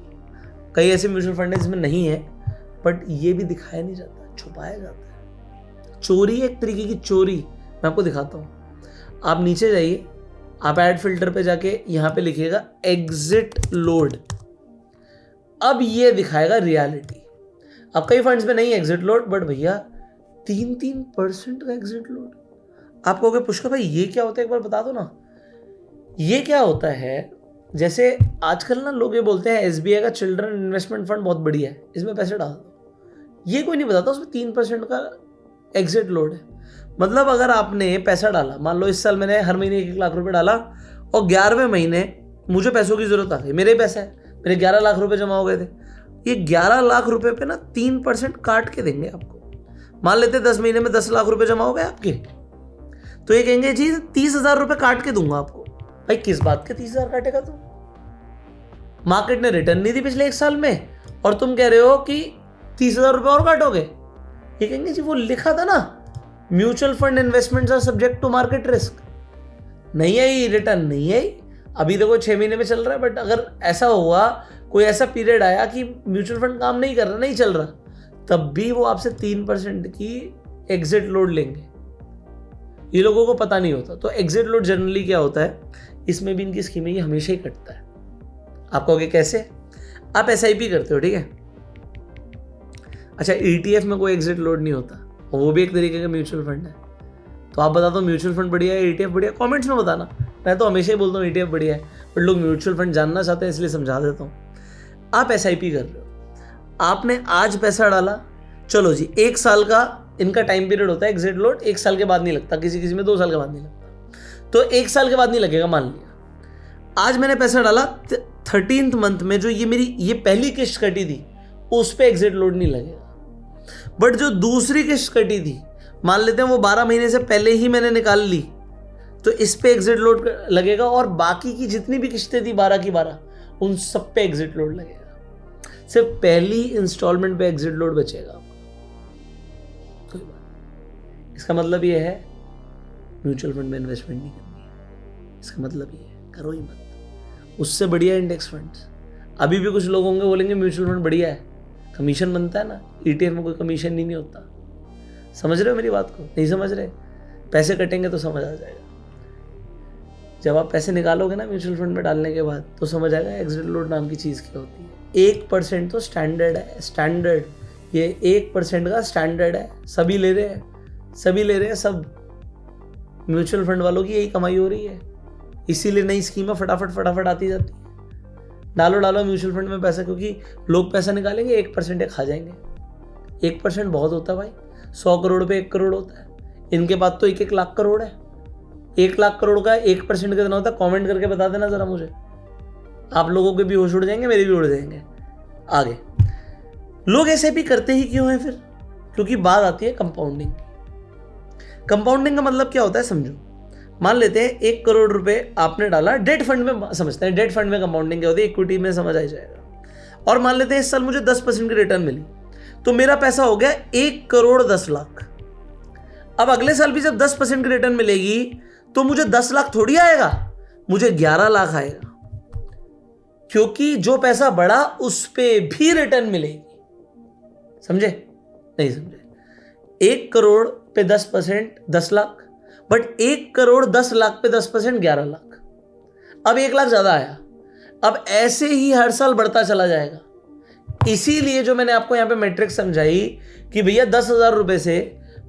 Speaker 1: कई ऐसे म्यूचुअल फंड जिसमें नहीं है, बट ये भी दिखाया नहीं जाता, छुपाया जाता है। चोरी एक तरीके की चोरी, मैं आपको दिखाता हूँ। आप नीचे जाइए, आप ऐड फिल्टर पे जाके यहाँ पे लिखिएगा एग्जिट लोड। अब ये दिखाएगा रियलिटी। अब कई फंड्स में नहीं एग्जिट लोड, बट भैया 3-3% का एग्जिट लोड। आप कहोगे पुष्कर भाई ये क्या होता है, एक बार बता दो ना। ये क्या होता है, जैसे आजकल ना लोग ये बोलते हैं SBI का चिल्ड्रन इन्वेस्टमेंट फंड बहुत बढ़िया है, इसमें पैसे डाल दो। ये कोई नहीं बताता उसमें 3% का एग्जिट लोड है। मतलब अगर आपने पैसा डाला, मान लो इस साल मैंने हर महीने 1 लाख रुपए डाला और 11वें महीने मुझे पैसों की जरूरत आ गई, मेरे पैसे हैं, मेरे 11 लाख रुपए जमा हो गए थे, ये 11 लाख रुपए पे ना 3% काट के देंगे आपको। मान लेते 10 महीने में 10 लाख रुपए जमा हो गए आपके, तो ये कहेंगे जी 30,000 रुपए काट के दूंगा आपको। भाई किस बात के 30,000 काटेगा तुम? मार्केट ने रिटर्न नहीं दी पिछले 1 साल में और तुम कह रहे हो कि 30,000 रुपए और काटोगे। ये कहेंगे जी वो लिखा था ना, mutual fund investments are subject to market risk. नहीं आई रिटर्न, नहीं आई। अभी देखो 6 महीने में चल रहा है, बट अगर ऐसा हुआ, कोई ऐसा पीरियड आया कि म्यूचुअल फंड काम नहीं कर रहा, नहीं चल रहा, तब भी वो आपसे 3% की एग्जिट लोड लेंगे। ये लोगों को पता नहीं होता। तो एग्जिट लोड जनरली क्या होता है, इसमें भी इनकी स्कीम है, ये हमेशा ही कटता है। आप कहोगे कैसे? आप SIP करते हो, ठीक है, अच्छा ETF में कोई एग्जिट लोड नहीं होता, वो भी एक तरीके का म्यूचुअल फंड है। तो आप बता दो म्यूचुअल फंड बढ़िया है ETF बढ़िया? कमेंट्स में बताना। मैं तो हमेशा ही बोलता हूँ ETF बढ़िया है, बट लोग म्यूचुअल फंड जानना चाहते हैं, इसलिए समझा देता हूँ। आप SIP कर रहे हो, आपने आज पैसा डाला, चलो जी 1 साल का इनका टाइम पीरियड होता है एग्जिट लोड, 1 साल के बाद नहीं लगता, किसी किसी में 2 साल के बाद नहीं लगता, तो 1 साल के बाद नहीं लगेगा। मान लिया आज मैंने पैसा डाला 13th मंथ में, जो ये मेरी ये पहली किस्त कटी थी, उस पर एग्जिट लोड नहीं लगेगा। बट जो दूसरी किस्त कटी थी, मान लेते हैं वो 12 महीने से पहले ही मैंने निकाल ली, तो इस पे एग्जिट लोड लगेगा, और बाकी की जितनी भी किस्तें थी 12 की 12, उन सब पे एग्जिट लोड लगेगा। सिर्फ पहली इंस्टॉलमेंट पे एग्जिट लोड बचेगा आपका। कोई बात, इसका मतलब ये है म्यूचुअल फंड में इन्वेस्टमेंट नहीं करनी है। इसका मतलब ये है करो ही मत। उससे बढ़िया इंडेक्स फंड्स। अभी भी कुछ लोग होंगे बोलेंगे म्यूचुअल फंड बढ़िया है, कमीशन बनता है ना, ETF में कोई कमीशन नहीं होता। समझ रहे हो मेरी बात को? नहीं समझ रहे? पैसे कटेंगे तो समझ आ जाएगा। जब आप पैसे निकालोगे ना म्यूचुअल फंड में डालने के बाद, तो समझ आएगा एग्जिट लोड नाम की चीज़ क्या होती है। 1% तो स्टैंडर्ड है, स्टैंडर्ड, ये 1% का स्टैंडर्ड है, सभी ले रहे हैं, सभी ले रहे हैं, सब म्यूचुअल फंड वालों की यही कमाई हो रही है, इसीलिए नई स्कीमें फटाफट आती जाती है। डालो म्यूचुअल फंड में पैसा, क्योंकि लोग पैसा निकालेंगे 1% खा जाएंगे। 1% बहुत होता है भाई, 100 करोड़ पे 1 करोड़ होता है, इनके पास तो 1-1 लाख करोड़ है। 1 लाख करोड़ का 1% कितना होता है, कमेंट करके बता देना जरा मुझे। आप लोगों के भी होश उड़ जाएंगे, मेरे भी उड़ जाएंगे। आगे लोग ऐसे भी करते ही क्यों हैं फिर? क्योंकि बात आती है कंपाउंडिंग। कंपाउंडिंग का मतलब क्या होता है समझो। मान लेते हैं 1 करोड़ रुपए आपने डाला डेट फंड में, समझते हैं डेट फंड में कंपाउंडिंग क्या होती है, इक्विटी में समझ आ जाएगा। और मान लेते हैं इस साल मुझे 10% की रिटर्न मिली, तो मेरा पैसा हो गया 1 करोड़ 10 लाख। अब अगले साल भी जब 10% की रिटर्न मिलेगी तो मुझे 10 लाख थोड़ी आएगा, मुझे 11 लाख आएगा, क्योंकि जो पैसा बढ़ा उस पे भी रिटर्न मिलेगी। समझे? नहीं समझे? 1 करोड़ पे 10% 10 लाख, बट 1 करोड़ 10 लाख पे 10% 11 लाख। अब 1 लाख ज्यादा आया। अब ऐसे ही हर साल बढ़ता चला जाएगा। इसीलिए जो मैंने आपको यहां पे मैट्रिक्स समझाई कि भैया 10,000 रुपए से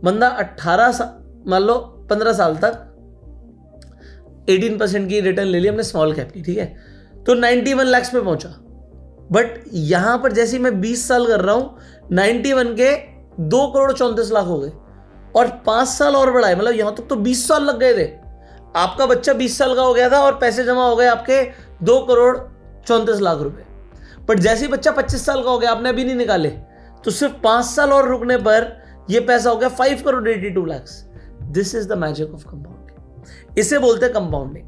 Speaker 1: बंदा 18 साल, मान लो 15 साल तक 18% की रिटर्न ले ली हमने स्मॉल कैप की, ठीक है, तो 91 लाख पे पहुंचा। बट यहां पर जैसे मैं 20 साल कर रहा हूं, 91 के 2 करोड़ 34 लाख हो गए, और 5 साल और बढ़ाए, मतलब यहां तक तो 20 साल लग गए थे। आपका बच्चा 20 साल का हो गया था और पैसे जमा हो गए आपके 2 करोड़ 34 लाख रुपए। बट जैसे ही बच्चा 25 साल का हो गया, आपने अभी नहीं निकाले, तो सिर्फ 5 साल और रुकने पर यह पैसा हो गया 5 crore 82 lakh. This is the magic of compounding. इसे बोलते हैं कंपाउंडिंग।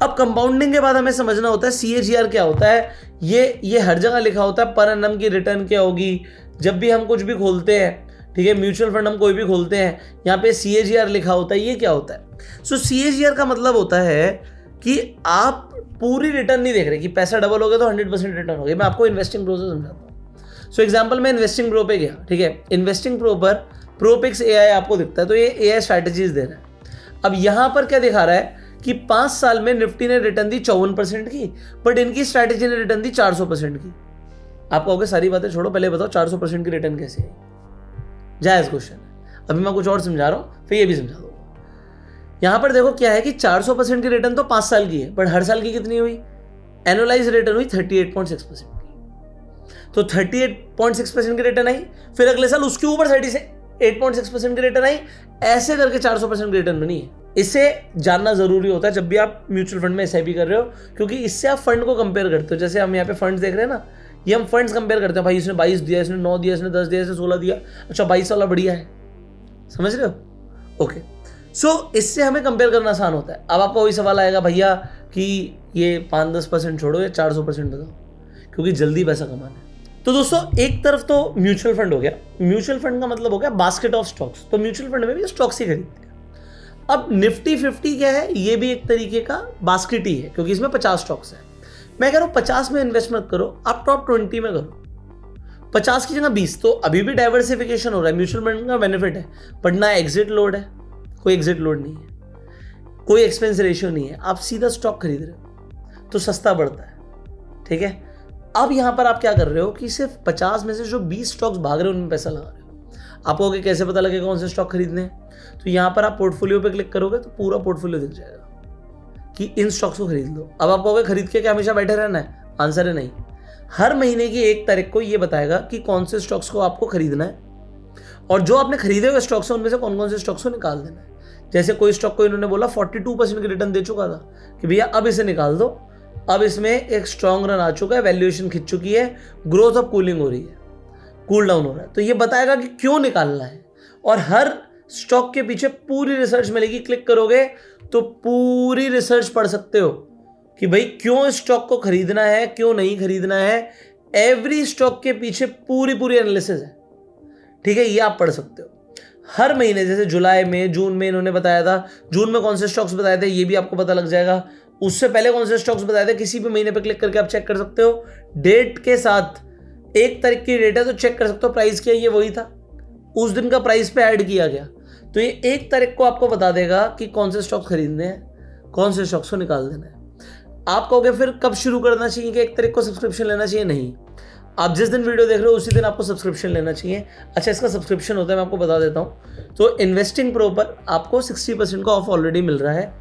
Speaker 1: अब कंपाउंडिंग के बाद हमें समझना होता है CAGR क्या होता है। ये हर जगह लिखा होता है, पर एनम की रिटर्न क्या होगी। जब भी हम कुछ भी खोलते हैं, ठीक है, म्यूचुअल फंड हम कोई भी खोलते हैं, यहाँ पे CAGR लिखा होता है। ये क्या होता है? सो CAGR का मतलब होता है कि आप पूरी रिटर्न नहीं देख रहे कि पैसा डबल हो गया तो 100% रिटर्न हो गया। मैं आपको इन्वेस्टिंग प्रो से समझाता हूँ। सो एग्जाम्पल, मैं इन्वेस्टिंग प्रो पे गया, ठीक है, इन्वेस्टिंग प्रो पर प्रोपिक्स AI आपको दिखता है, तो ये AI स्ट्रैटेजीज दे रहा है। अब यहाँ पर क्या दिखा रहा है कि 5 साल में निफ्टी ने रिटर्न दी 54% की, बट इनकी स्ट्रैटेजी ने रिटर्न दी 400% की। आप कहोगे सारी बातें छोड़ो, पहले बताओ 400% की रिटर्न कैसे आई? जायज़ क्वेश्चन है। अभी मैं कुछ और समझा रहा हूँ, फिर ये भी समझा दूंगा। यहाँ पर देखो क्या है कि 400% की रिटर्न तो 5 साल की है, बट हर साल की कितनी हुई? एनुअलाइज रिटर्न हुई 38.6% की। तो 38.6% की रिटर्न आई, फिर अगले साल उसके ऊपर 38.6% की रिटर्न आई, ऐसे करके 400% की रिटर्न बनी है। इसे जानना जरूरी होता है जब भी आप म्यूचुअल फंड में SIP कर रहे हो, क्योंकि इससे आप फंड को कंपेयर करते हो। जैसे हम यहाँ पे फंड्स देख रहे हैं ना, ये हम फंड्स कंपेयर करते हैं, भाई इसने 22 दिया, इसने 9 दिया, इसने 10 दिया, इसने 16 दिया, अच्छा 22 वाला बढ़िया है। समझ रहे हो? ओके, सो इससे हमें कंपेयर करना आसान होता है। अब आपका वही सवाल आएगा, भैया कि ये 5-10% छोड़ो या 400% बताओ, क्योंकि जल्दी पैसा कमाना है। तो दोस्तों, एक तरफ तो म्यूचुअल फंड हो गया। म्यूचुअल फंड का मतलब हो गया बास्केट ऑफ स्टॉक्स। तो म्यूचुअल फंड में भी स्टॉक्स ही खरीदते हैं। अब निफ्टी 50 क्या है? ये भी एक तरीके का बास्केट ही है, क्योंकि इसमें 50 स्टॉक्स है। मैं कह रहा हूं 50 में इन्वेस्ट मत करो, आप टॉप 20 में करो। 50 की जगह 20, तो अभी भी डाइवर्सिफिकेशन हो रहा है। म्यूचुअल फंड का बेनिफिट है, बट ना एग्जिट लोड है, कोई एग्जिट लोड नहीं है, कोई एक्सपेंस रेशियो नहीं है, आप सीधा स्टॉक खरीद रहे हो तो सस्ता पड़ता है। ठीक है, अब यहां पर आप क्या कर रहे हो कि सिर्फ 50 में से जो 20 स्टॉक्स भाग रहे हो उनमें पैसा लगा रहे हो। आपको कैसे पता लगेगा कौन से स्टॉक खरीदने हैं? तो यहां पर आप पोर्टफोलियो पे क्लिक करोगे तो पूरा पोर्टफोलियो दिख जाएगा कि इन स्टॉक्स को खरीद लो। अब आप कहोगे खरीद के क्या हमेशा बैठे रहना है? आंसर है नहीं। हर महीने की 1 तारीख को ये बताएगा कि कौन से स्टॉक्स को आपको खरीदना है, और जो आपने खरीदे हुए स्टॉक्स हैं उनमें से कौन कौन से स्टॉक्स को निकाल देना है। जैसे कोई स्टॉक को इन्होंने बोला 42% की रिटर्न दे चुका था कि भैया अब इसे निकाल दो, अब इसमें एक स्ट्रॉन्ग रन आ चुका है, वैल्यूएशन खिंच चुकी है, ग्रोथ अब कूलिंग हो रही है, कूल डाउन हो रहा है। तो ये बताएगा कि क्यों निकालना है, और हर स्टॉक के पीछे पूरी रिसर्च मिलेगी। क्लिक करोगे तो पूरी रिसर्च पढ़ सकते हो कि भाई क्यों इस स्टॉक को खरीदना है, क्यों नहीं खरीदना है। एवरी स्टॉक के पीछे पूरी एनालिसिस है। ठीक है, ये आप पढ़ सकते हो हर महीने। जैसे जुलाई में, जून में इन्होंने बताया था, जून में कौन से स्टॉक्स बताए थे ये भी आपको पता लग जाएगा। उससे पहले कौन से स्टॉक्स बताए थे, किसी भी महीने पे क्लिक करके आप चेक कर सकते हो। डेट के साथ 1 तारीख की डेट है तो चेक कर सकते हो प्राइस क्या, ये वही था, उस दिन का प्राइस पे ऐड किया गया। तो ये 1 तारीख को आपको बता देगा कि कौन से स्टॉक खरीदने हैं, कौन से स्टॉक्स को निकाल देना है। आप कहोगे फिर कब शुरू करना चाहिए कि 1 तारीख को सब्सक्रिप्शन लेना चाहिए? नहीं, आप जिस दिन वीडियो देख रहे हो उसी दिन आपको सब्सक्रिप्शन लेना चाहिए। अच्छा, इसका सब्सक्रिप्शन होता है, मैं आपको बता देता हूँ। तो इन्वेस्टिंग प्रो पर आपको 60% का ऑफ ऑलरेडी मिल रहा है।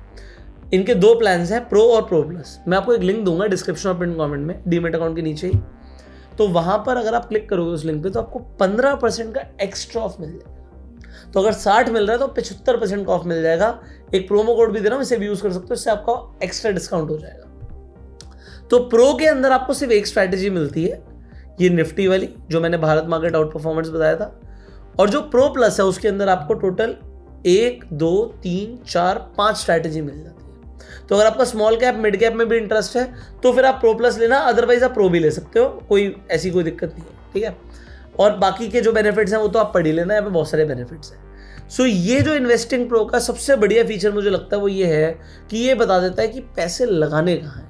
Speaker 1: इनके 2 प्लान्स हैं, प्रो और प्रो प्लस। मैं आपको एक लिंक दूंगा डिस्क्रिप्शन और पिन कमेंट में, डीमेट अकाउंट के नीचे ही। तो वहां पर अगर आप क्लिक करोगे उस लिंक पे तो आपको 15% का एक्स्ट्रा ऑफ मिल जाएगा। तो अगर 60 मिल रहा है तो 75% का ऑफ मिल जाएगा। एक प्रोमो कोड भी दे रहा हूँ, इसे भी यूज कर सकते हो, इससे आपका एक्स्ट्रा डिस्काउंट हो जाएगा। तो प्रो के अंदर आपको सिर्फ एक स्ट्रैटेजी मिलती है, ये निफ्टी वाली जो मैंने भारत मार्केट आउट परफॉर्मेंस बताया था। और जो प्रो प्लस है उसके अंदर आपको टोटल 1 2 3 4 5 स्ट्रैटेजी मिल जाती है। तो अगर आपका स्मॉल कैप मिड कैप में भी इंटरेस्ट है तो फिर आप प्रो प्लस लेना, अदरवाइज आप प्रो भी ले सकते हो, कोई ऐसी कोई दिक्कत नहीं है, ठीक है। और बाकी के जो बेनिफिट्स हैं वो तो आप पढ़ ही लेना, यहाँ पे बहुत सारे बेनिफिट्स हैं। सो ये जो इन्वेस्टिंग प्रो का सबसे बढ़िया फीचर मुझे लगता है वो ये है कि ये बता देता है कि पैसे लगाने कहाँ हैं,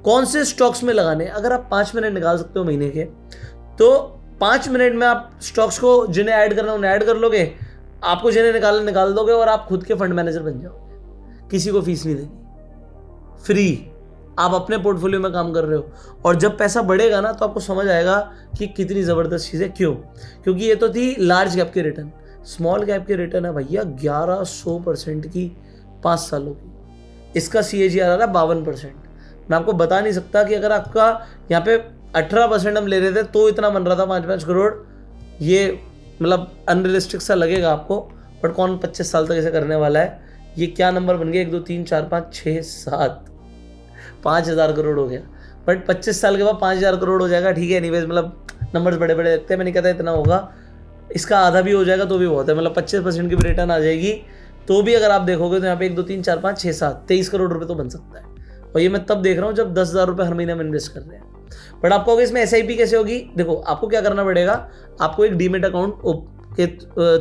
Speaker 1: कौन से स्टॉक्स में लगाने। अगर आप 5 मिनट निकाल सकते हो महीने के, तो 5 मिनट में आप स्टॉक्स को जिन्हें ऐड करना उन्हें ऐड कर लोगे, आपको जिन्हें निकालना निकाल दोगे और आप खुद के फंड मैनेजर बन जाओगे। किसी को फीस नहीं देनी, फ्री, आप अपने पोर्टफोलियो में काम कर रहे हो। और जब पैसा बढ़ेगा ना तो आपको समझ आएगा कि कितनी ज़बरदस्त चीज़ है। क्यों? क्योंकि ये तो थी लार्ज कैप के रिटर्न, स्मॉल कैप के रिटर्न है भैया 1100% की 5 सालों की। इसका CAGR आ रहा है 52%। मैं आपको बता नहीं सकता कि अगर आपका यहाँ पे 18% हम ले रहे थे तो इतना बन रहा था 5-5 करोड़। ये मतलब अनरियलिस्टिक सा लगेगा आपको, बट कौन 25 साल तक ऐसे करने वाला है। ये क्या नंबर बन गया, 1 2 3 4 5 6 7 5,000 करोड़ हो गया। बट 25 साल के बाद 5,000 करोड़ हो जाएगा, ठीक है। एनीवेज मतलब नंबर्स बड़े बड़े लगते हैं, मैं नहीं कहता इतना होगा, इसका आधा भी हो जाएगा तो भी बहुत है। मतलब 25% की भी रिटर्न आ जाएगी तो भी अगर आप देखोगे तो यहाँ पे 1 2 3 4 5 6 7 23 करोड़ रुपए तो बन सकता है। और ये मैं तब देख रहा हूँ जब 10,000 रुपये हर महीने में इन्वेस्ट कर रहे हैं। बट आपको अगर इसमें SIP कैसे होगी, देखो आपको क्या करना पड़ेगा, आपको एक डीमेट अकाउंट के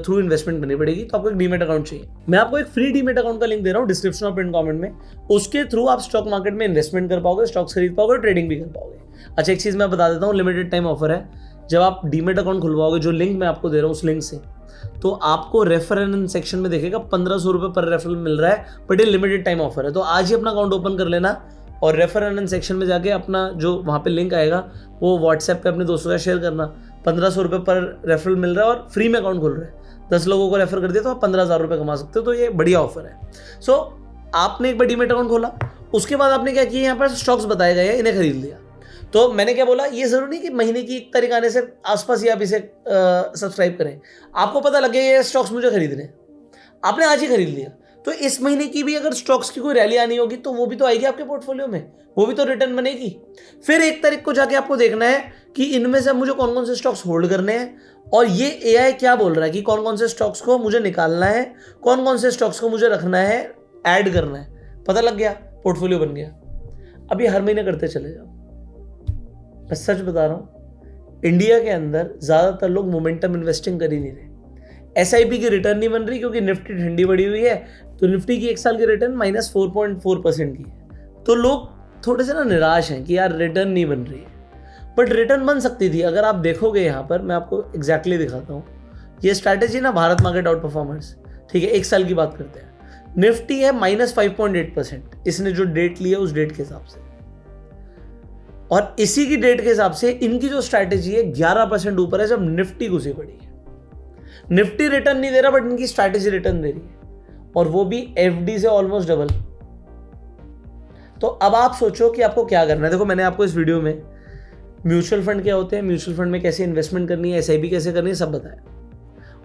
Speaker 1: थ्रू इन्वेस्टमेंट करनी पड़ेगी। तो आपको एक डीमेट अकाउंट चाहिए। मैं आपको एक फ्री डीमेट अकाउंट का लिंक दे रहा हूँ डिस्क्रिप्शन और पिन कमेंट में। उसके थ्रू आप स्टॉक मार्केट में इन्वेस्टमेंट कर पाओगे, स्टॉक्स खरीद पाओगे, ट्रेडिंग भी कर पाओगे। अच्छा, एक चीज़ मैं बता देता हूँ, लिमिटेड टाइम ऑफर है। जब आप डीमेट अकाउंट खुलवाओगे, जो लिंक मैं आपको दे रहा हूँ उस लिंक से, तो आपको रेफरल सेक्शन में देखेगा 1500 रुपये पर रेफरल मिल रहा है। बट ये लिमिटेड टाइम ऑफर है, तो आज ही अपना अकाउंट ओपन कर लेना और रेफरल सेक्शन में जाके अपना जो वहाँ पे लिंक आएगा वो व्हाट्सएप पे अपने दोस्तों का शेयर करना। 1500 रुपये पर रेफरल मिल रहा है और फ्री में अकाउंट खुल रहा है। 10 लोगों को रेफर कर दिया तो आप 15,000 रुपये कमा सकते हो। तो ये बढ़िया ऑफर है। सो आपने एक बार डीमेट अकाउंट खोला, उसके बाद आपने क्या किया, यहाँ पर स्टॉक्स बताए गए हैं, इन्हें खरीद लिया। तो मैंने क्या बोला, ये जरूरी नहीं कि महीने की 1 तारीख आने से आसपास ही आप इसे सब्सक्राइब करें। आपको पता लग गया ये स्टॉक्स मुझे खरीदने हैं, आपने आज ही खरीद लिया। तो इस महीने की भी अगर स्टॉक्स की कोई रैली आनी होगी तो वो भी तो आएगी आपके पोर्टफोलियो में, वो भी तो रिटर्न बनेगी। फिर 1 तारीख को जाके आपको देखना है कि इनमें से मुझे कौन कौन से स्टॉक्स होल्ड करने हैं और ये AI क्या बोल रहा है कि कौन कौन से स्टॉक्स को मुझे निकालना है, कौन कौन से स्टॉक्स को मुझे रखना है, ऐड करना है। पता लग गया, पोर्टफोलियो बन गया। अब ये हर महीने करते चले जाओ। मैं सच बता रहा हूँ, इंडिया के अंदर ज़्यादातर लोग मोमेंटम इन्वेस्टिंग कर ही नहीं रहे। SIP की रिटर्न नहीं बन रही क्योंकि निफ्टी ठंडी बढ़ी हुई है। तो निफ्टी की 1 साल की रिटर्न -4.4% की है। तो लोग थोड़े से ना निराश हैं कि यार रिटर्न नहीं बन रही है। बट रिटर्न बन सकती थी। अगर आप देखोगे यहाँ पर, मैं आपको एग्जैक्टली दिखाता हूँ। ये स्ट्रैटेजी ना भारत मार्केट आउट परफॉर्मेंस, ठीक है, 1 साल की बात करते हैं। निफ्टी है -5.8%, इसने जो डेट ली है उस डेट के हिसाब से, और इसी की डेट के हिसाब से इनकी जो स्ट्रैटेजी है 11% ऊपर है जब निफ्टी घुसी पड़ी है। निफ्टी रिटर्न नहीं दे रहा बट इनकी स्ट्रैटेजी रिटर्न दे रही है, और वो भी FD से ऑलमोस्ट डबल। तो अब आप सोचो कि आपको क्या करना है। देखो, मैंने आपको इस वीडियो में म्यूचुअल फंड क्या होते हैं, म्यूचुअल फंड में कैसे इन्वेस्टमेंट करनी है, SIP कैसे करनी है, सब बताया।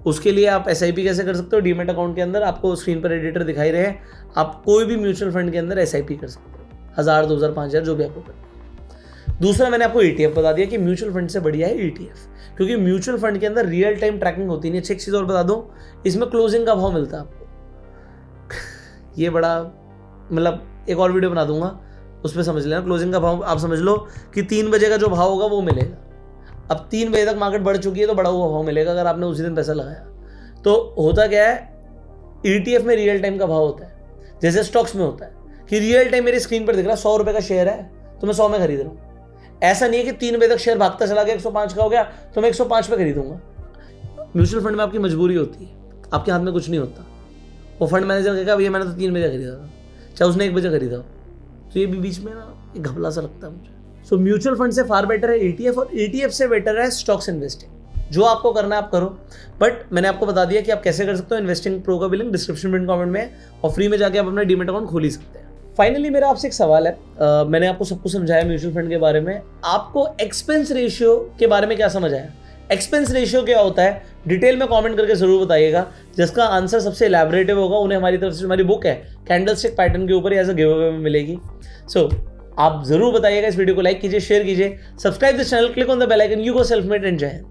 Speaker 1: उसके लिए आप SIP कैसे कर सकते हो, डीमेट अकाउंट के अंदर आपको स्क्रीन पर एडिटर दिखाई रहे हैं। आप कोई भी म्यूचुअल फंड के अंदर SIP कर सकते हो, 1000 2000 5000 जो भी आपको करना है। दूसरा, मैंने आपको ETF बता दिया कि म्यूचुअल फंड से बढ़िया है ETF, क्योंकि म्यूचुअल फंड के अंदर रियल टाइम ट्रैकिंग होती नहीं। अच्छी चीज़ और बता दूं, इसमें क्लोजिंग का भाव मिलता है आपको। ये बड़ा मतलब एक और वीडियो बना दूंगा, उसमें समझ लेना। क्लोजिंग का भाव आप समझ लो कि 3 बजे का जो भाव होगा वो मिलेगा। अब 3 बजे तक मार्केट बढ़ चुकी है तो बढ़ा हुआ भाव मिलेगा अगर आपने उसी दिन पैसा लगाया। तो होता क्या है, ETF में रियल टाइम का भाव होता है, जैसे स्टॉक्स में होता है कि रियल टाइम मेरी स्क्रीन पर दिख रहा है 100 रुपये का शेयर है तो मैं 100 में खरीद रहा हूँ। ऐसा नहीं है कि 3 बजे तक शेयर भागता चला गया 105 का हो गया तो मैं 105 पे खरीदूंगा। म्यूचुअल फंड में आपकी मजबूरी होती है, आपके हाथ में कुछ नहीं होता। वो फंड मैनेजर कहेगा भैया मैंने तो 3 बजे खरीदा था, चाहे उसने 1 बजे खरीदा हो। तो ये भी बीच में ना एक घपला सा लगता है मुझे। सो म्यूचुअल फंड से फार बेटर है ETF, और ETF से बेटर है स्टॉक्स इन्वेस्टिंग। जो आपको करना है आप करो, बट मैंने आपको बता दिया कि आप कैसे कर सकते हो। इन्वेस्टिंग प्रो का भी लिंक डिस्क्रिप्शन में कमेंट में है, और फ्री में जाके आप अपना डीमेट अकाउंट खोल ही सकते हैं। फाइनली मेरा आपसे एक सवाल है, मैंने आपको सब कुछ समझाया म्यूचुअल फंड के बारे में, आपको एक्सपेंस रेशियो के बारे में क्या समझ आया? एक्सपेंस रेशियो क्या होता है डिटेल में कमेंट करके जरूर बताइएगा। जिसका आंसर सबसे इलैबोरेटिव होगा उन्हें हमारी तरफ से हमारी बुक है कैंडलस्टिक पैटर्न के ऊपर एज अ गिव अवे में मिलेगी। सो आप जरूर बताइएगा, इस वीडियो को लाइक कीजिए, शेयर कीजिए, subscribe this channel, click on the bell icon. You go self made and Jai Hind.